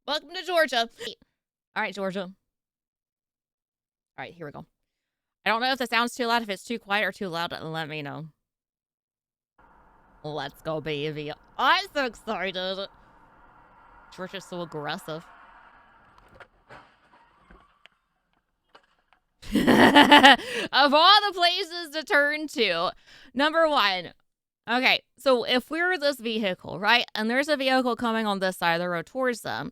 Welcome to Georgia. All right, Georgia. All right, here we go. I don't know if the sound's too loud. If it's too quiet or too loud, let me know. Let's go, baby. I'm so excited. Georgia's so aggressive. Of all the places to turn to, number one. Okay, so if we're this vehicle, right, and there's a vehicle coming on this side of the road towards them,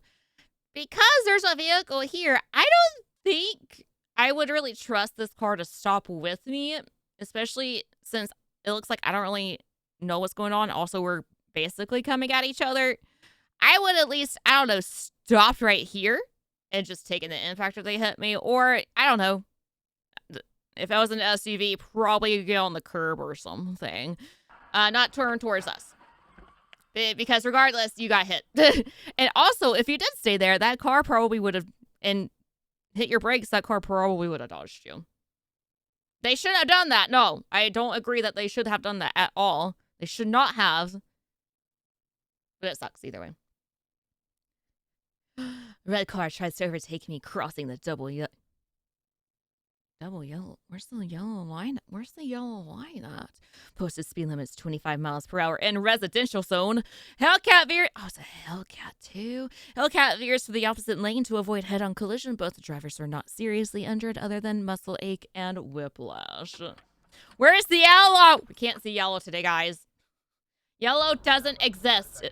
because there's a vehicle here, I don't think I would really trust this car to stop with me, especially since it looks like I don't really know what's going on. Also, we're basically coming at each other. I would at least, I don't know, stopped right here and just taken the impact if they hit me. Or, I don't know, if I was an SUV, probably get on the curb or something. Not turn towards us. Because regardless, you got hit. And also, if you did stay there, that car probably would have, and hit your brakes, that car probably would have dodged you. They shouldn't have done that. No, I don't agree that they should have done that at all. They should not have. But it sucks either way. Red car tries to overtake me crossing the double yellow. Where's the yellow line? Where's the yellow line at? Posted speed limits 25 miles per hour in residential zone. Hellcat veers. Oh, it's a Hellcat too. Hellcat veers to the opposite lane to avoid head-on collision. Both drivers were not seriously injured other than muscle ache and whiplash. Where's the yellow? We can't see yellow today, guys. Yellow doesn't exist.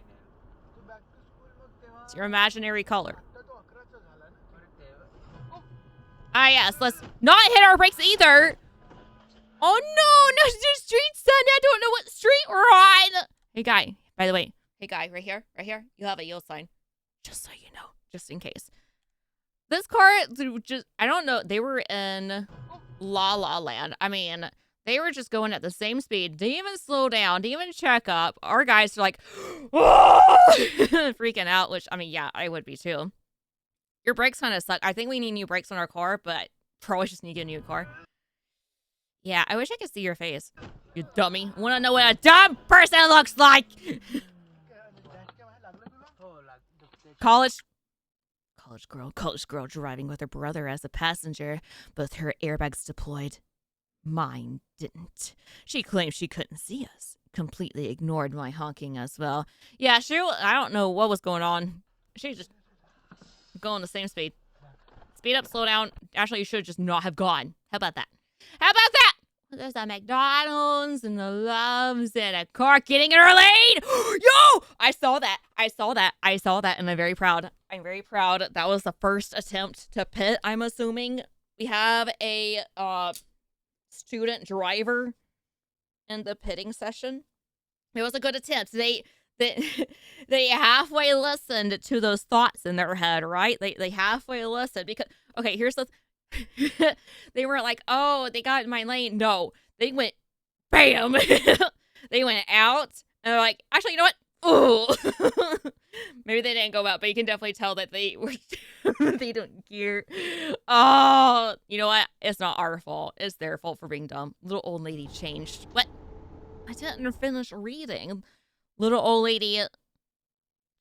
It's your imaginary color. Ah, yes, let's not hit our brakes either. Oh, no, not the street sign. I don't know what street we're on. Hey, guy, by the way. Hey, guy, right here. You have a yield sign. Just so you know, just in case. This car, just, I don't know. They were in La La Land. I mean, they were just going at the same speed. Didn't even slow down. Didn't even check up. Our guys are like, freaking out, which, I mean, yeah, I would be too. Your brakes kind of suck. I think we need new brakes on our car, but probably just need to get a new car. Yeah, I wish I could see your face. You dummy. Want to know what a dumb person looks like? College girl driving with her brother as a passenger. Both her airbags deployed. Mine didn't. She claimed she couldn't see us. Completely ignored my honking as well. Yeah, I don't know what was going on. She just going the same speed. Speed up, slow down. Actually, you should just not have gone. How about that? How about that? There's a McDonald's and the Loves and a car getting in our lane. Yo! I saw that. And I'm very proud. That was the first attempt to pit, I'm assuming. We have a student driver in the pitting session. It was a good attempt. They halfway listened to those thoughts in their head, right? They halfway listened because, okay, here's the they were like, oh, they got in my lane. No, they went bam. They went out and they're like, actually, you know what? Oh, maybe they didn't go out, but you can definitely tell that they were they don't care. Oh, you know what? It's not our fault. It's their fault for being dumb. Little old lady changed. What? I didn't finish reading. Little old lady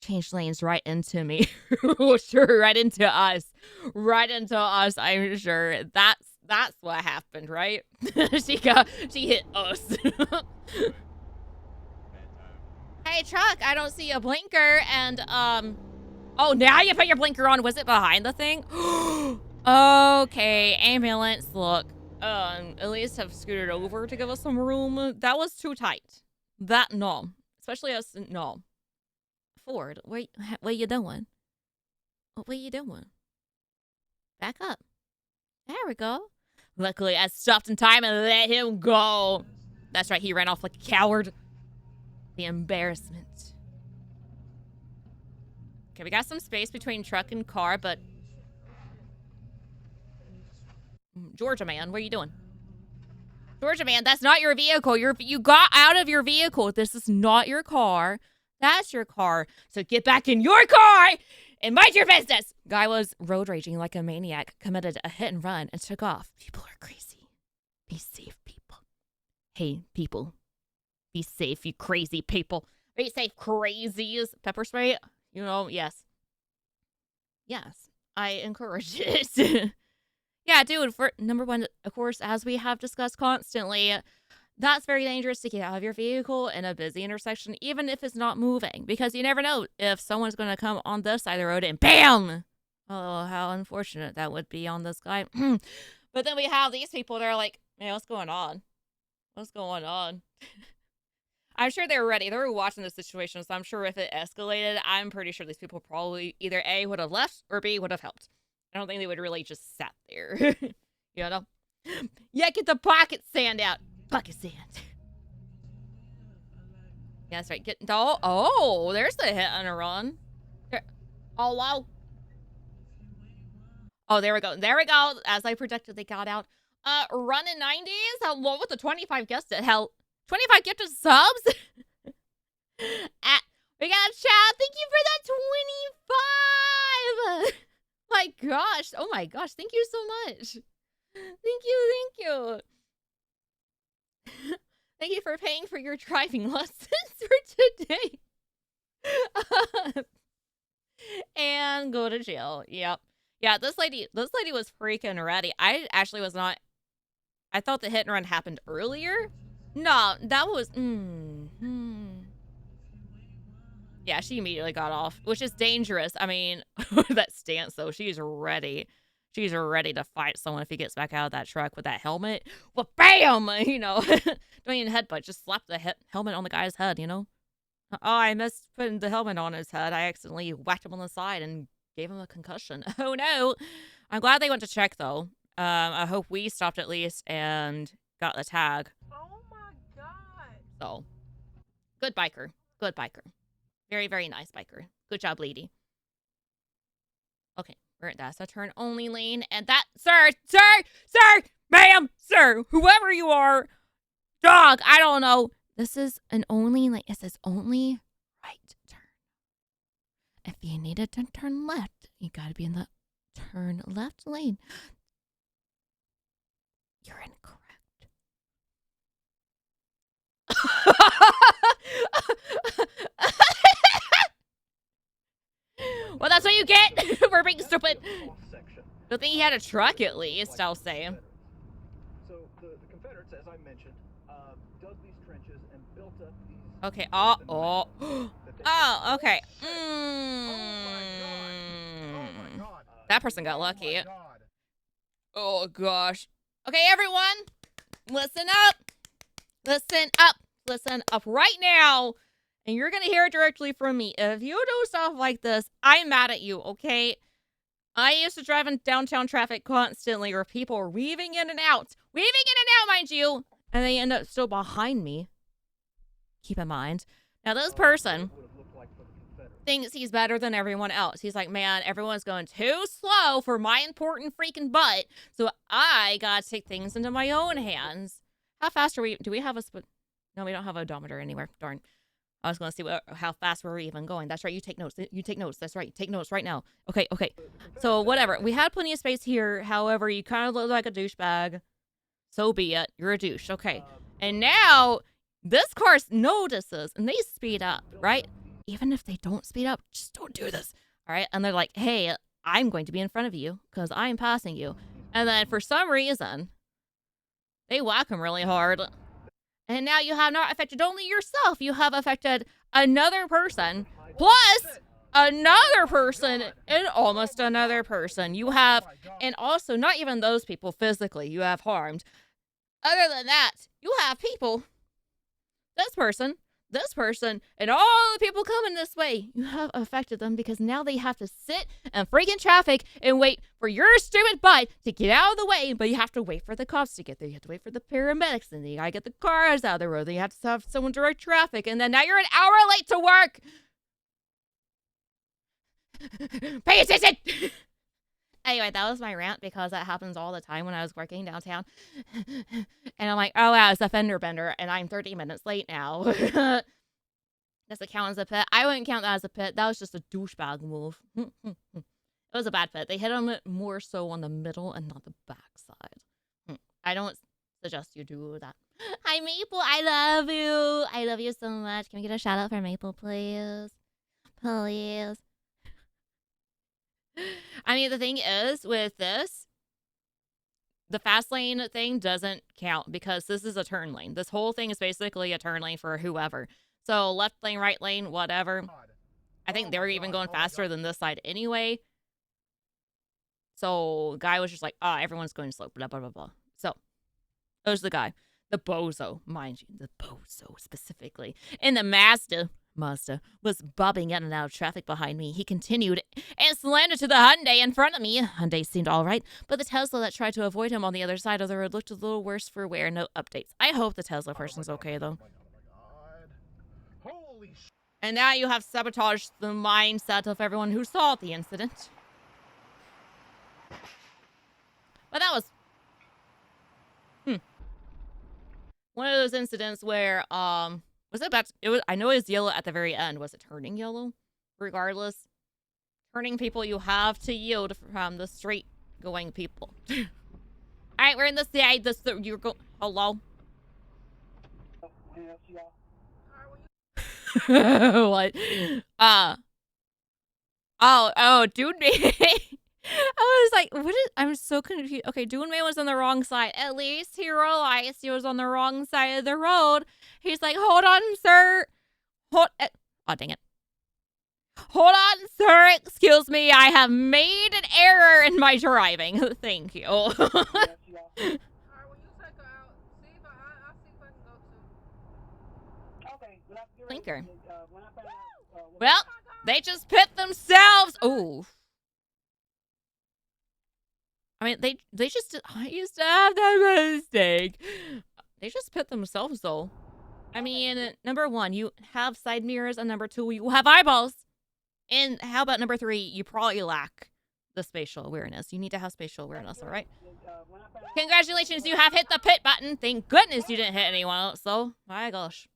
changed lanes right into me. Sure, right into us. I'm sure. That's what happened, right? She hit us. Hey, truck, I don't see a blinker, and oh, now you put your blinker on. Was it behind the thing? Okay, ambulance, look. At least have scooted over to give us some room. That was too tight. No. Especially us, no. Ford, what you doing? What you doing? Back up. There we go. Luckily, I stopped in time and let him go. That's right, he ran off like a coward. The embarrassment. Okay, we got some space between truck and car, but... Georgia man, what are you doing? Georgia man, that's not your vehicle. You got out of your vehicle. This is not your car. That's your car. So get back in your car and mind your business. Guy was road raging like a maniac, committed a hit and run, and took off. People are crazy. Be safe, people. Hey, people. Be safe, you crazy people. Be safe, crazies. Pepper spray? You know, yes. Yes, I encourage it. Yeah, dude, for number one, of course, as we have discussed constantly, that's very dangerous to get out of your vehicle in a busy intersection, even if it's not moving, because you never know if someone's going to come on this side of the road and BAM! Oh, how unfortunate that would be on this guy. But then we have these people that are like, man, what's going on? What's going on? I'm sure they were ready. They were watching the situation, so I'm sure if it escalated, I'm pretty sure these people probably either A, would have left, or B, would have helped. I don't think they would really just sat there. You know? Yeah, get the pocket sand out. Pocket sand. Yeah, that's right. Get oh, there's the hit and a run. There, oh, wow. Oh, there we go. There we go. As I predicted, they got out. Running 90s. Hello with the 25 gifted. Hell, 25 gifted subs. We got a chat. Thank you for that 25. My gosh. Oh my gosh. Thank you so much. Thank you. Thank you. Thank you for paying for your driving lessons for today. And go to jail. Yep. Yeah, this lady was freaking ready. I actually was not. I thought the hit and run happened earlier. No, that was. Yeah, she immediately got off, which is dangerous. I mean, that stance though, she's ready. She's ready to fight someone if he gets back out of that truck with that helmet. Well, bam! You know, don't even headbutt, just slap the helmet on the guy's head. You know. Oh, I missed putting the helmet on his head. I accidentally whacked him on the side and gave him a concussion. Oh no! I'm glad they went to check though. I hope we stopped at least and got the tag. Oh my god! So, good biker. Good biker. Very, very nice biker. Good job, lady. Okay, that's a turn only lane. And that, sir, ma'am, sir, whoever you are, dog, I don't know. This is an only, like, it says only right turn. If you needed to turn left, you gotta be in the turn left lane. You're incorrect. Well, that's what you get for being stupid. Good thing he had a truck at least, I'll say. So the Confederates, as I mentioned, dug these trenches and built up these. Okay. Oh, okay. That person got lucky. Oh gosh. Okay, everyone, listen up. Listen up. Listen up right now. And you're going to hear it directly from me. If you do stuff like this, I'm mad at you, okay? I used to drive in downtown traffic constantly where people are weaving in and out. Weaving in and out, mind you. And they end up still behind me. Keep in mind. Now, this person thinks he's better than everyone else. He's like, man, everyone's going too slow for my important freaking butt. So I got to take things into my own hands. How fast are we? Do we have a... No, we don't have an odometer anywhere. Darn. I was going to see how fast we're even going. That's right. You take notes. You take notes. That's right. Take notes right now. Okay. So whatever. We had plenty of space here. However, you kind of look like a douchebag. So be it. You're a douche. Okay. And now this car notices and they speed up, right? Even if they don't speed up, just don't do this. All right. And they're like, hey, I'm going to be in front of you because I'm passing you. And then for some reason, they whack him really hard. And now you have not affected only yourself. You have affected another person, plus another person, and almost another person. You have, and also not even those people physically you have harmed. Other than that, you have people, this person, and all the people coming this way. You have affected them because now they have to sit in freaking traffic and wait for your stupid butt to get out of the way. But you have to wait for the cops to get there. You have to wait for the paramedics, and then you gotta get the cars out of the road. Then you have to have someone direct traffic, and then now you're an hour late to work. Pay attention. Anyway, that was my rant because that happens all the time when I was working downtown. And I'm like, oh, wow, it's a fender bender, and I'm 30 minutes late now. Does it count as a pit? I wouldn't count that as a pit. That was just a douchebag move. It was a bad pit. They hit him more so on the middle and not the back side. I don't suggest you do that. Hi, Maple. I love you. I love you so much. Can we get a shout out for Maple, please? Please. I mean, the thing is with this, the fast lane thing doesn't count because this is a turn lane. This whole thing is basically a turn lane for whoever. So left lane, right lane, whatever. I think they were even going faster than this side anyway. So guy was just like, everyone's going slow, blah, blah, blah, blah. So there's the guy. The bozo, mind you, the bozo specifically. And the Mazda was bobbing in and out of traffic behind me. He continued and slammed into the Hyundai in front of me. Hyundai seemed all right, but the Tesla that tried to avoid him on the other side of the road looked a little worse for wear. No updates. I hope the Tesla person's okay, though. Holy sh! And now you have sabotaged the mindset of everyone who saw the incident. But that was one of those incidents where was it about it was I know it was yellow at the very end. Was it turning yellow? Regardless. Turning people, you have to yield from the straight going people. Alright, we're in the side. You're go hello. What? Dude, I was like, I'm so confused. Okay, Doonmay was on the wrong side. At least he realized he was on the wrong side of the road. He's like, hold on, sir. Oh, dang it. Hold on, sir. Excuse me. I have made an error in my driving. Thank you. Blinker. Well, they just pit themselves. Oh. I mean, they just, I used to have that mistake. They just pit themselves, though. I mean, number one, you have side mirrors, and number two, you have eyeballs. And how about number three, you probably lack the spatial awareness. You need to have spatial awareness, all right? Congratulations, you have hit the pit button. Thank goodness you didn't hit anyone else, though. My gosh.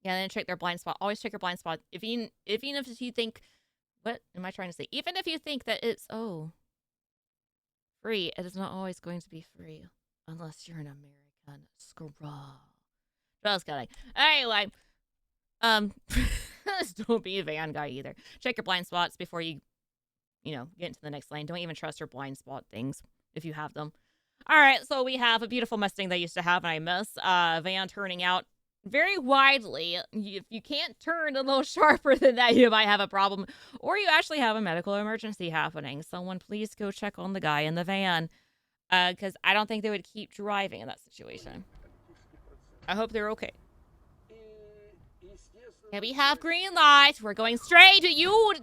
Yeah, then check their blind spot. Always check your blind spot. Even if you think, what am I trying to say? Even if you think that it's, free, it is not always going to be free unless you're an American scrub. Just kidding. Anyway, don't be a van guy either. Check your blind spots before you get into the next lane. Don't even trust your blind spot things if you have them. All right, so we have a beautiful Mustang that I used to have and I miss. Van turning out very widely. If you can't turn a little sharper than that, you might have a problem. Or you actually have a medical emergency happening. Someone please go check on the guy in the van. Because I don't think they would keep driving in that situation. I hope they're okay. Yeah, we have green lights. We're going straight to you.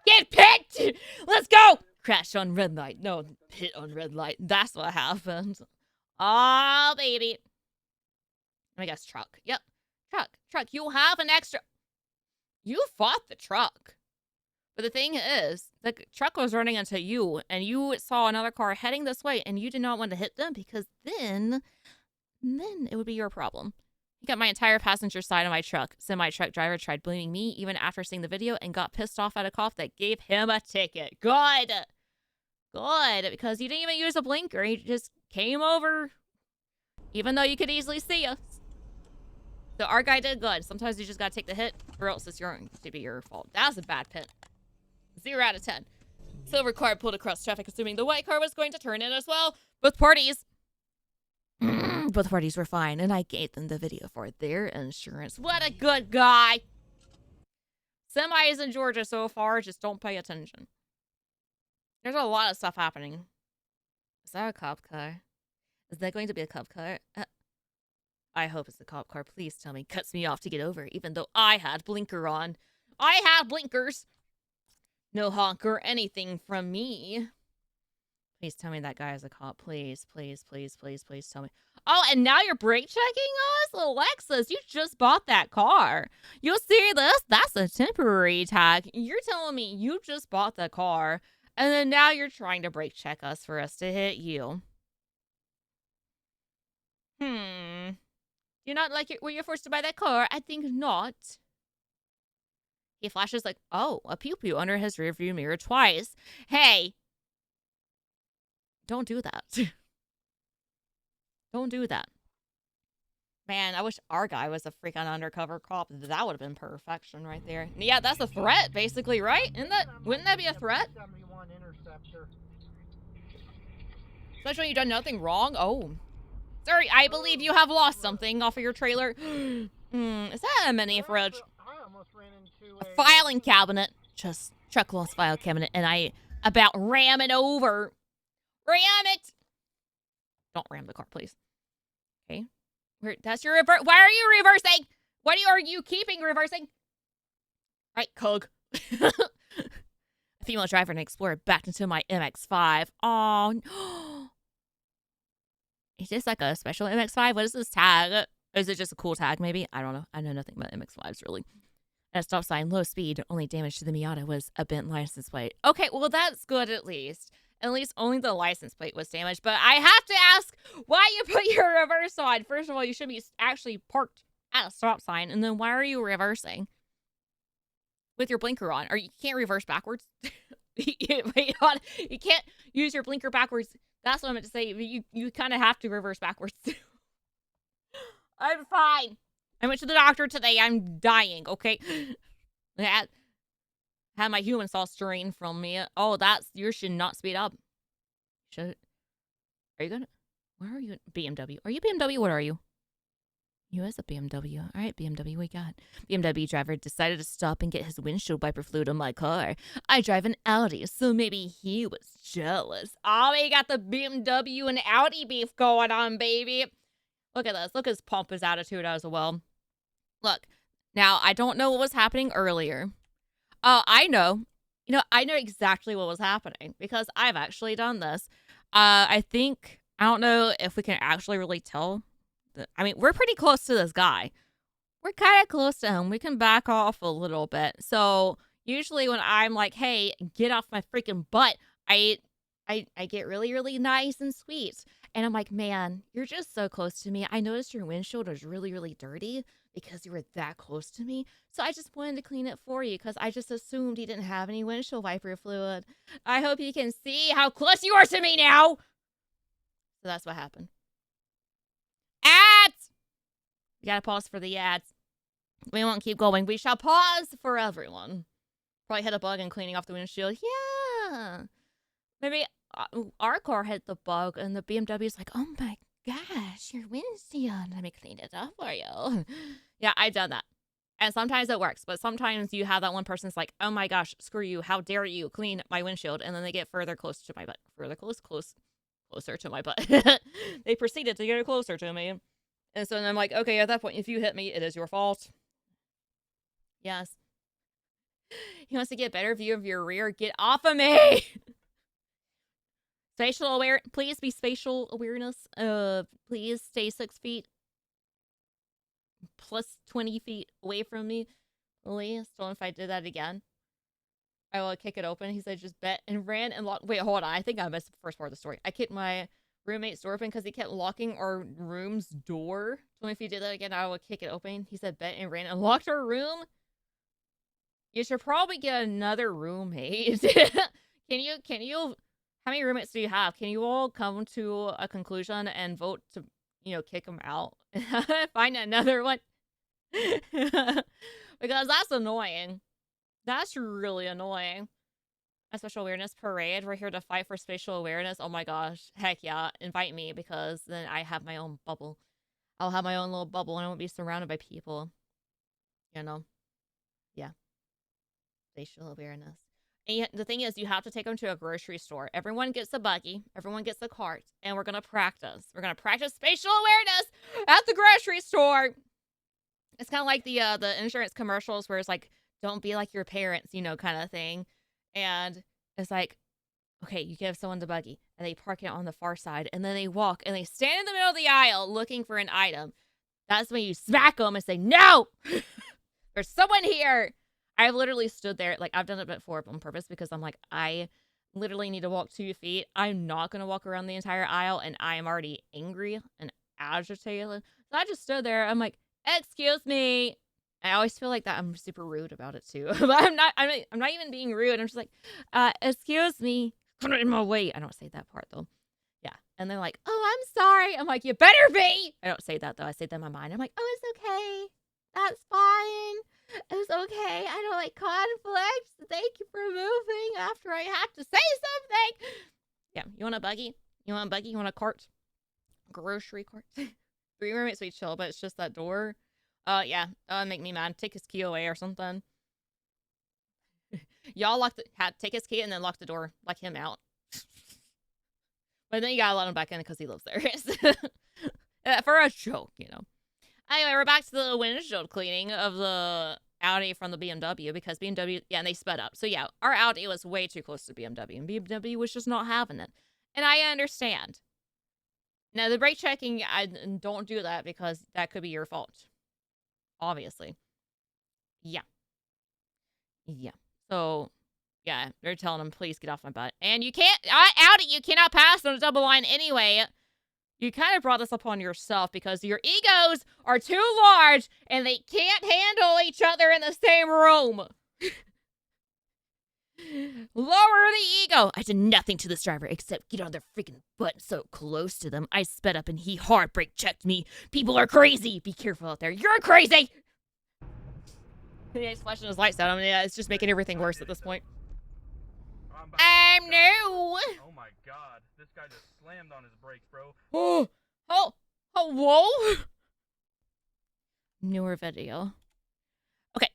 Get pit! Let's go! Crash on red light. No, pit on red light. That's what happened. Oh, baby. I guess truck. Yep. Truck. You have an extra. You fought the truck. But the thing is, the truck was running into you, and you saw another car heading this way, and you did not want to hit them because then it would be your problem. He got my entire passenger side of my truck. Semi-truck driver tried blaming me even after seeing the video and got pissed off at a cop that gave him a ticket. Good. Because you didn't even use a blinker. He just came over, even though you could easily see us. So our guy did good. Sometimes you just gotta take the hit, or else it's going to be your fault. That was a bad pit. 0 out of 10. Silver car pulled across traffic, assuming the white car was going to turn in as well. Both parties were fine, and I gave them the video for their insurance. What a good guy. Semis in Georgia so far, just don't pay attention. There's a lot of stuff happening. Is that a cop car? Is that going to be a cop car? I hope it's the cop car. Please tell me. Cuts me off to get over, even though I had blinker on. I had blinkers. No honk or anything from me. Please tell me that guy is a cop. Please tell me. Oh, and now you're brake checking us? Alexis, you just bought that car. You see this? That's a temporary tag. You're telling me you just bought the car, and then now you're trying to brake check us for us to hit you. Do you not like it? Were you forced to buy that car? I think not. He flashes like, oh, a pew-pew under his rearview mirror twice. Hey. Don't do that. Don't do that. Man, I wish our guy was a freaking undercover cop. That would have been perfection right there. Yeah, that's a threat, basically, right? Wouldn't that be a threat? Especially when you've done nothing wrong. Oh. Sorry, I believe you have lost something off of your trailer. Is that a mini fridge? A filing cabinet. Just truck lost file cabinet, and I about ram it over. Ram it! Don't ram the car, please. Okay. That's your reverse. Why are you reversing? What are you keeping reversing? Right, Cog. A female driver and explorer backed into my MX-5. Oh, is this like a special MX-5? What is this tag? Is it just a cool tag, maybe? I don't know. I know nothing about MX-5s, really. At a stop sign, low speed, only damage to the Miata was a bent license plate. Okay, well, that's good at least. At least only the license plate was damaged. But I have to ask why you put your reverse on. First of all, you should be actually parked at a stop sign. And then why are you reversing with your blinker on? Or you can't reverse backwards? Wait, hold on. You can't use your blinker backwards. That's what I meant to say. You kind of have to reverse backwards. I'm fine. I went to the doctor today. I'm dying, okay? Had my human sauce drained from me. Oh, you should not speed up. Are you gonna? Where are you? BMW. Are you BMW? What are you? You is a BMW. All right, BMW, we got. BMW driver decided to stop and get his windshield wiper fluid on my car. I drive an Audi, so maybe he was jealous. Oh, we got the BMW and Audi beef going on, baby. Look at this. Look at his pompous attitude as well. Look, now, I don't know what was happening earlier. Oh, I know. I know exactly what was happening because I've actually done this. I don't know if we can actually really tell. I mean, we're pretty close to this guy. We're kind of close to him. We can back off a little bit. So usually when I'm like, hey, get off my freaking butt, I get really, really nice and sweet. And I'm like, man, you're just so close to me. I noticed your windshield was really, really dirty because you were that close to me. So I just wanted to clean it for you because I just assumed he didn't have any windshield wiper fluid. I hope you can see how close you are to me now. So that's what happened. Ads! We gotta pause for the ads. We won't keep going. We shall pause for everyone. Probably hit a bug in cleaning off the windshield. Yeah. Maybe our car hit the bug and the BMW's like, oh my gosh, your windshield. Let me clean it up for you. Yeah, I've done that. And sometimes it works, but sometimes you have that one person's like, oh my gosh, screw you. How dare you clean my windshield? And then they get further close to my butt. Closer to my butt. They proceeded to get closer to me. And so then I'm like, okay, at that point, if you hit me, it is your fault. Yes. He wants to get a better view of your rear. Get off of me! Spatial aware. Please be spatial awareness. Please stay 6 feet plus 20 feet away from me. Please. So if I did that again, I will kick it open. He said just bet and ran and locked. Wait, hold on. I think I missed the first part of the story. I kicked my roommate's door open because he kept locking our room's door. So if he did that again, I will kick it open. He said bet and ran and locked our room. You should probably get another roommate. Can you, how many roommates do you have? Can you all come to a conclusion and vote to, kick him out? Find another one. Because that's annoying. That's really annoying. A special awareness parade. We're here to fight for spatial awareness. Oh my gosh. Heck yeah. Invite me because then I have my own bubble. I'll have my own little bubble and I won't be surrounded by people. Yeah. Spatial awareness. And the thing is, you have to take them to a grocery store. Everyone gets a buggy. Everyone gets a cart. And we're going to practice. We're going to practice spatial awareness at the grocery store. It's kind of like the insurance commercials where it's like, don't be like your parents, kind of thing. And it's like, okay, you give someone the buggy and they park it on the far side and then they walk and they stand in the middle of the aisle looking for an item. That's when you smack them and say, no, there's someone here. I've literally stood there. Like, I've done it before on purpose because I'm like, I literally need to walk 2 feet. I'm not going to walk around the entire aisle and I am already angry and agitated. So I just stood there. I'm like, excuse me. I always feel like that I'm super rude about it too. But I'm not even being rude. I'm just like, excuse me. Come in my way. I don't say that part though. Yeah. And they're like, oh, I'm sorry. I'm like, you better be. I don't say that, though. I say that in my mind. I'm like, oh, it's okay. That's fine. It's okay. I don't like conflicts. Thank you for moving after I had to say something. Yeah. You want a buggy? You want a buggy? You want a cart? Grocery cart? 3 roommates, we chill, but it's just that door. Yeah. Make me mad. Take his key away or something. Y'all take his key and then lock the door. Lock him out. But then you gotta let him back in because he lives there. For a joke, you know. Anyway, we're back to the windshield cleaning of the Audi from the BMW because BMW, yeah, and they sped up. So yeah, our Audi was way too close to BMW and BMW was just not having it. And I understand. Now, the brake checking, I don't do that because that could be your fault. Obviously. Yeah. Yeah. So, yeah, they're telling him, please get off my butt. And you can't, Audi, you cannot pass on a double line anyway. You kind of brought this upon yourself because your egos are too large and they can't handle each other in the same room. Lower the ego. I did nothing to this driver except get on their freaking butt so close to them. I sped up and he hard brake checked me. People are crazy. Be careful out there. You're crazy. He's flashing his lights at him. Yeah, it's just making everything worse at this point. I'm new. Oh my god, this guy just slammed on his brakes, bro. Oh, whoa. Newer video. Okay.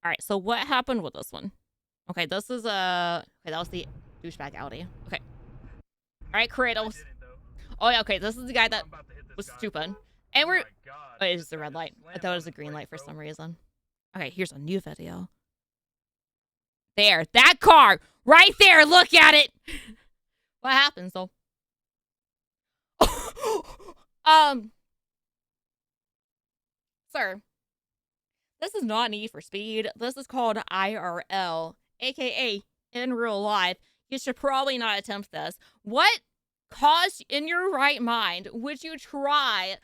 All right, so what happened with this one? Okay, this is okay, that was the douchebag Audi. Okay. All right, Kratos. Oh yeah, okay, this is the guy that was stupid. And we're oh, it's the red light. I thought it was a green light for some reason. Okay, here's a new video. There, that car right there. Look at it. What happens though? Sir, this is not Need for Speed. This is called IRL, aka in real life. You should probably not attempt this. What cause in your right mind would you try?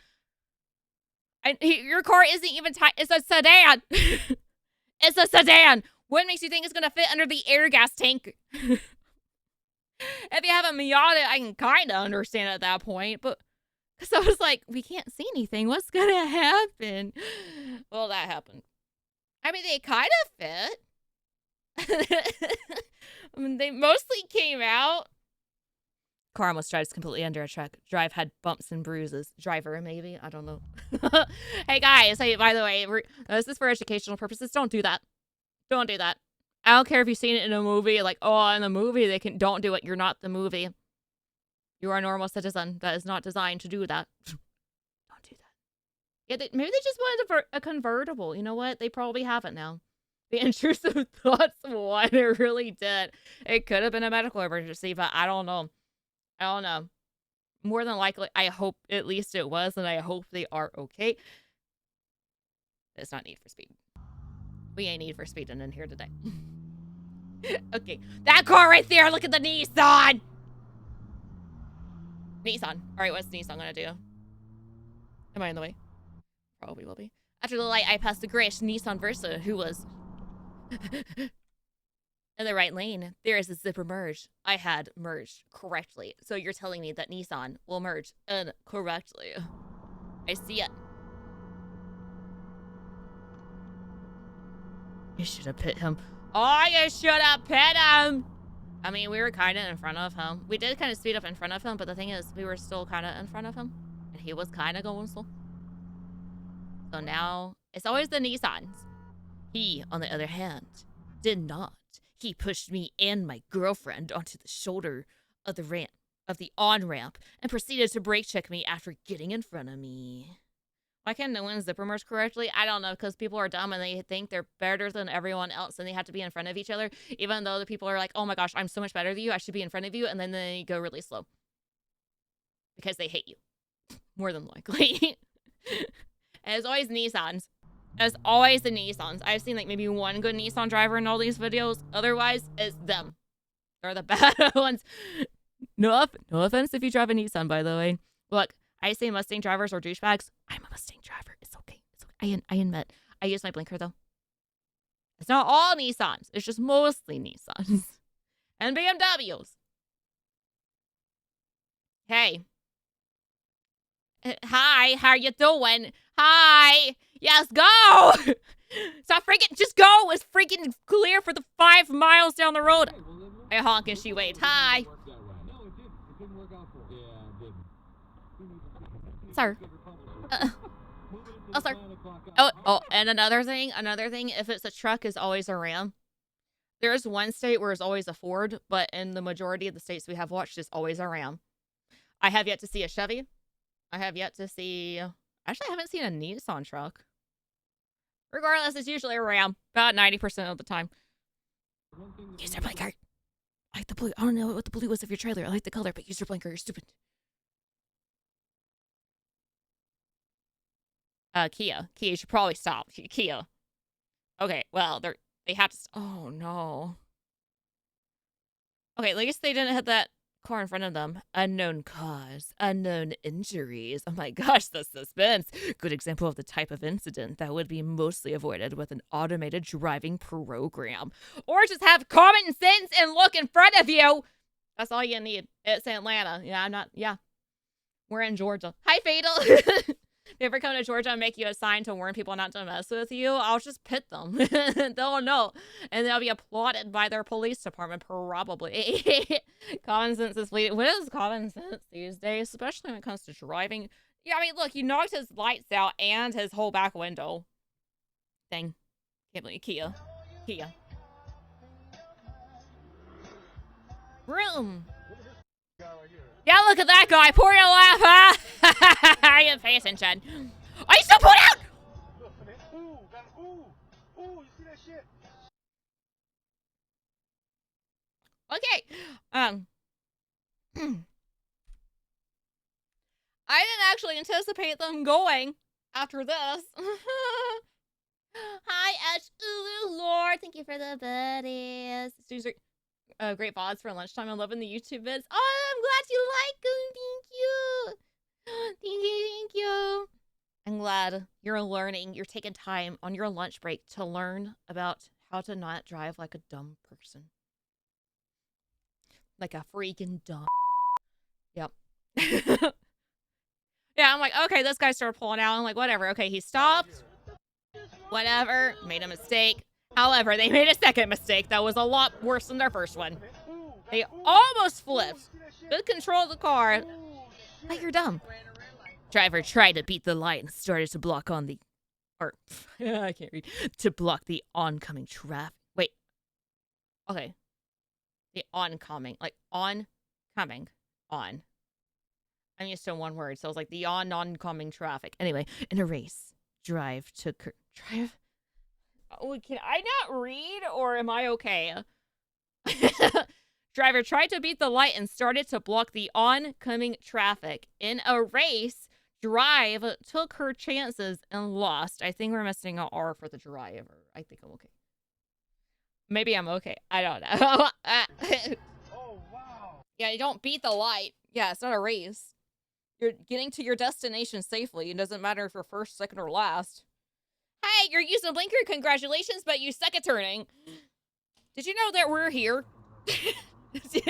Your car isn't even tight. It's a sedan. It's a sedan. What makes you think it's going to fit under the air gas tank? If you have a Miata, I can kind of understand at that point. But because I was like, we can't see anything. What's going to happen? Well, that happened. I mean, they kind of fit. I mean, they mostly came out. Car almost drives completely under a truck. Drive had bumps and bruises. Driver, maybe. I don't know. Hey, guys. Hey, by the way, this is for educational purposes. Don't do that. Don't do that. I don't care if you've seen it in a movie. Like, oh, in the movie, don't do it. You're not the movie. You are a normal citizen that is not designed to do that. Don't do that. Yeah, maybe they just wanted a convertible. You know what? They probably have it now. The intrusive thoughts one. It really did. It could have been a medical emergency, but I don't know. I don't know. More than likely, I hope at least it was, and I hope they are okay. It's not Need for Speed. We ain't Need for Speed in here today. Okay. That car right there. Look at the Nissan. Nissan. All right, what's Nissan gonna do? Am I in the way? Probably will be. After the light, I passed the grayish Nissan Versa, who was in the right lane. There is a zipper merge. I had merged correctly. So you're telling me that Nissan will merge incorrectly. I see it. You should have pit him. Oh, you should have pit him. I mean, we were kind of in front of him. We did kind of speed up in front of him, but the thing is, we were still kind of in front of him. And he was kind of going slow. So now, it's always the Nissans. He, on the other hand, did not. He pushed me and my girlfriend onto the shoulder of the ramp, of the on-ramp, and proceeded to brake check me after getting in front of me. Why can't no one zipper merge correctly? I don't know, because people are dumb and they think they're better than everyone else and they have to be in front of each other, even though the people are like, oh my gosh, I'm so much better than you, I should be in front of you, and then they go really slow. Because they hate you. More than likely. And it's always Nissans. It's always the Nissans. I've seen like maybe one good Nissan driver in all these videos. Otherwise, it's them. They're the bad ones. No offense if you drive a Nissan, by the way. Look, I say Mustang drivers are douchebags. I'm a Mustang driver. It's okay. It's okay. I admit. I use my blinker, though. It's not all Nissans. It's just mostly Nissans. And BMWs. Hey. Hi, how you doing? Hi. Yes, go. Stop freaking. Just go. It's freaking clear for the 5 miles down the road. I honk and she waits. Hi. Sir. Oh, sir. Oh, and another thing, if it's a truck, is always a Ram. There's one state where it's always a Ford, but in the majority of the states we have watched, it's always a Ram. I have yet to see a Chevy. I have yet to see... Actually, I haven't seen a Nissan truck. Regardless, it's usually a Ram. About 90% of the time. Use your blinker. I like the blue. I don't know what the blue was of your trailer. I like the color, but use your blinker. You're stupid. Kia. Kia, you should probably stop. Kia. Okay, well, they have to... Oh, no. Okay, at least they didn't hit that car in front of them. Unknown cause, unknown injuries. Oh my gosh, the suspense. Good example of the type of incident that would be mostly avoided with an automated driving program. Or just have common sense and look in front of you. That's all you need. It's Atlanta. Yeah. We're in Georgia. Hi, Fatal. If you ever come to Georgia and make you a sign to warn people not to mess with you, I'll just pit them. They'll know. And they'll be applauded by their police department, probably. Common sense is fleeting. What is common sense these days, especially when it comes to driving? Yeah, I mean, look, you knocked his lights out and his whole back window. Dang. Can't believe Kia. Room. Yeah, look at that guy. Pour your laugh, huh? I didn't pay attention. Are you still put out? Ooh, you see that shit? Okay. I didn't actually anticipate them going after this. Hi, Ash. Ooh, Lord. Thank you for the buddies. These are great VODs for lunchtime. I'm loving the YouTube vids. Oh, I'm glad you like them. Thank you. I'm glad you're learning. You're taking time on your lunch break to learn about how to not drive like a dumb person. Like a freaking dumb. Yep. Yeah, I'm like, okay, this guy started pulling out. I'm like, whatever. Okay, he stopped. Whatever. Made a mistake. However, they made a second mistake that was a lot worse than their first one. They almost flipped. Good control of the car. But you're dumb. Driver tried to beat the light and started to block on the... Or, I can't read. To block the oncoming traffic. Wait. Okay. The oncoming. Like, oncoming. On. I'm used to one word, so I was like, the oncoming traffic. Anyway, in a race, drive. Oh, can I not read, or am I okay? Driver tried to beat the light and started to block the oncoming traffic. In a race, Drive took her chances and lost. I think we're missing an R for the driver. I think I'm okay. Maybe I'm okay. I don't know. Oh, wow. Yeah, you don't beat the light. Yeah, it's not a race. You're getting to your destination safely. It doesn't matter if you're first, second, or last. Hey, you're using a blinker. Congratulations, but you suck at turning. Did you know that we're here?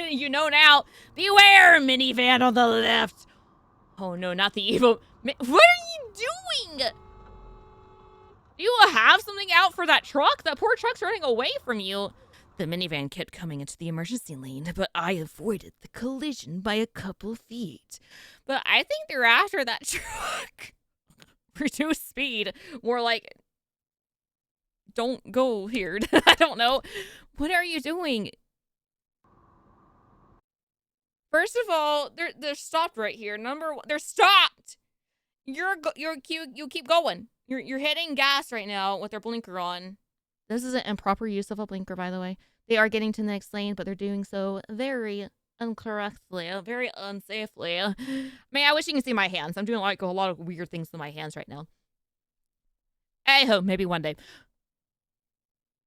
You know now. Beware, minivan on the left. Oh, no, not the evil... What are you doing? Do you have something out for that truck? That poor truck's running away from you. The minivan kept coming into the emergency lane, but I avoided the collision by a couple feet. But I think they're after that truck. Reduce speed. More like... Don't go here. I don't know. What are you doing? First of all, they're stopped right here. Number one, they're stopped. You keep going. You're hitting gas right now with their blinker on. This is an improper use of a blinker, by the way. They are getting to the next lane, but they're doing so very incorrectly, very unsafely. Man, I wish you can see my hands. I'm doing like a lot of weird things with my hands right now. I hope maybe one day.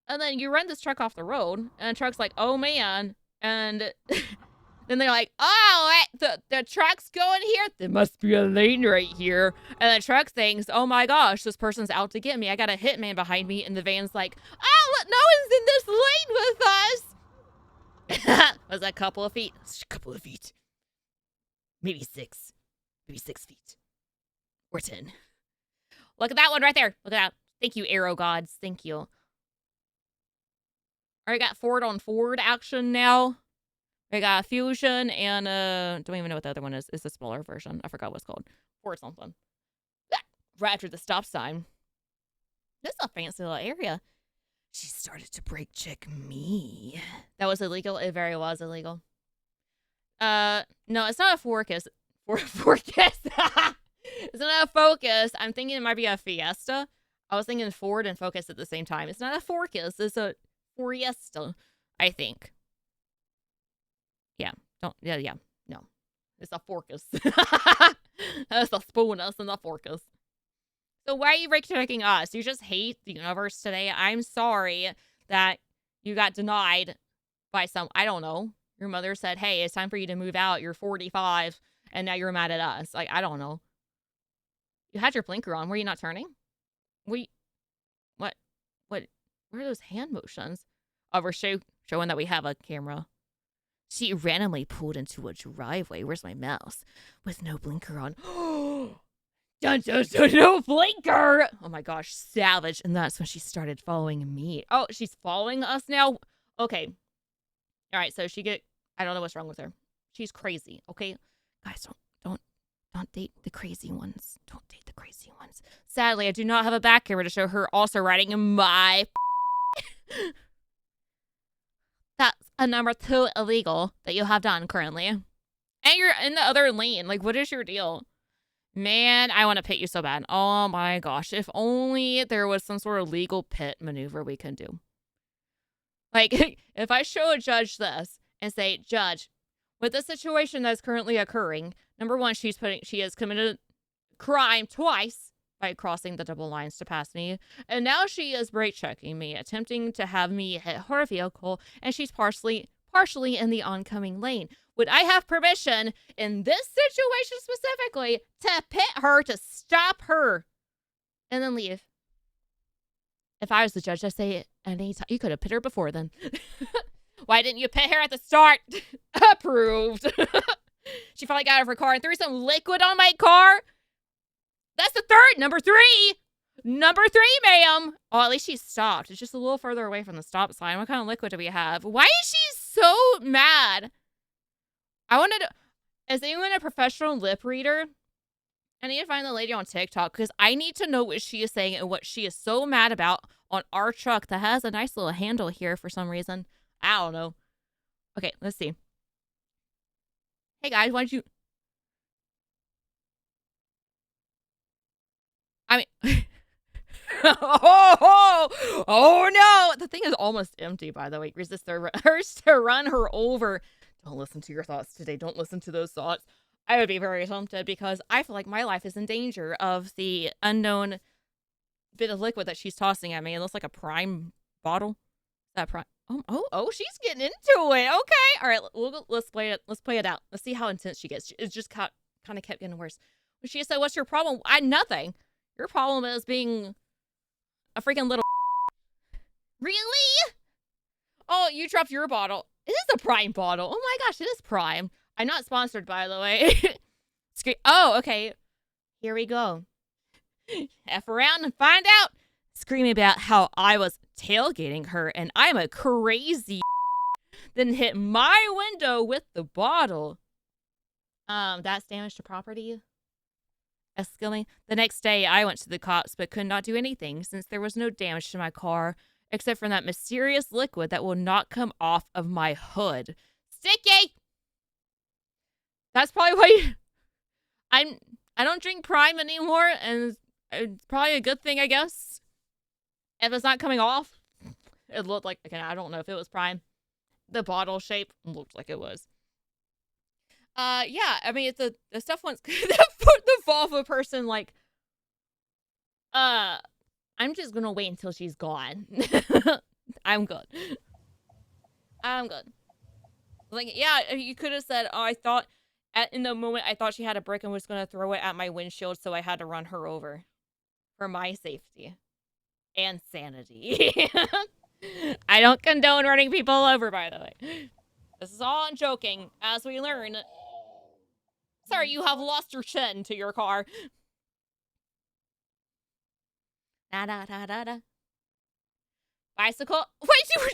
And then you run this truck off the road, and the truck's like, oh man, and then they're like, oh, the truck's going here? There must be a lane right here. And the truck thinks, oh my gosh, this person's out to get me. I got a hitman behind me, and the van's like, oh, no one's in this lane with us. Was a couple of feet. Maybe 6. Maybe 6 feet. Or 10. Look at that one right there. Look at that. Thank you, arrow gods. Thank you. Alright, got forward on forward action now. I got fusion and don't even know what the other one is. It's a smaller version. I forgot what it's called. Or something. Right after the stop sign. This is a fancy little area. She started to brake check me. That was illegal. It very was illegal. No, it's not a focus. Focus. It's not a focus. I'm thinking it might be a Fiesta. I was thinking Ford and Focus at the same time. It's not a Focus. It's a Fiesta, I think. Yeah. Yeah. No. It's a Focus. That's a Spoonus and a Focus. So why are you brake checking us? You just hate the universe today. I'm sorry that you got denied by some, I don't know. Your mother said, hey, it's time for you to move out. You're 45, and now you're mad at us. Like, I don't know. You had your blinker on. Were you not turning? What? Where are those hand motions? Oh, we're showing that we have a camera. She randomly pulled into a driveway. Where's my mouse? With no blinker on. Dun, dun, dun, no blinker! Oh my gosh, savage. And that's when she started following me. Oh, she's following us now? Okay. All right, so I don't know what's wrong with her. She's crazy, okay? Guys, don't date the crazy ones. Don't date the crazy ones. Sadly, I do not have a back camera to show her also riding my That's a number 2 illegal that you have done currently. And you're in the other lane. Like, what is your deal? Man, I want to pit you so bad. Oh my gosh. If only there was some sort of legal pit maneuver we can do. Like, if I show a judge this and say, Judge, with the situation that's currently occurring, number 1, she has committed crime twice by crossing the double lines to pass me, and now she is brake checking me, attempting to have me hit her vehicle, and she's partially in the oncoming lane. Would I have permission in this situation specifically to pit her, to stop her, and then leave? If I was the judge, I'd say anytime. You could have pit her before then. Why didn't you pit her at the start? Approved. She probably got out of her car and threw some liquid on my car. That's the third. Number 3. Number 3, ma'am. Oh, at least she stopped. It's just a little further away from the stop sign. What kind of liquid do we have? Why is she so mad? Is anyone a professional lip reader? I need to find the lady on TikTok because I need to know what she is saying and what she is so mad about on our truck that has a nice little handle here for some reason. I don't know. Okay, let's see. Hey guys, why don't you... I mean... oh no! The thing is almost empty, by the way. Resist the urge to run her over. Don't listen to your thoughts today. Don't listen to those thoughts. I would be very tempted because I feel like my life is in danger of the unknown bit of liquid that she's tossing at me. It looks like a Prime bottle. Is that Prime? Oh, she's getting into it. Okay. All right, let's play it. Let's play it out. Let's see how intense she gets. It just kind of kept getting worse. She said, what's your problem? Nothing. Your problem is being a freaking little... Really? Oh, you dropped your bottle. It is a Prime bottle. Oh my gosh, it is Prime. I'm not sponsored, by the way. Oh, okay. Here we go. F around and find out. Screaming about how I was tailgating her and I'm a crazy then hit my window with the bottle. That's damage to property. Exclaiming. The next day, I went to the cops but could not do anything since there was no damage to my car except from that mysterious liquid that will not come off of my hood. Sticky! That's probably why I don't drink Prime anymore, and it's probably a good thing, I guess. If it's not coming off, it looked like, again, I don't know if it was Prime. The bottle shape looked like it was. Yeah, I mean, it's the stuff once the Volvo person, like, I'm just gonna wait until she's gone. I'm good. Like, yeah, you could have said, oh, I thought, in the moment, I thought she had a brick and was gonna throw it at my windshield, so I had to run her over. For my safety. And sanity. I don't condone running people over, by the way. This is all joking, as we learn. Sorry, you have lost your chin to your car. Da da da da da. Bicycle. Wait, you were.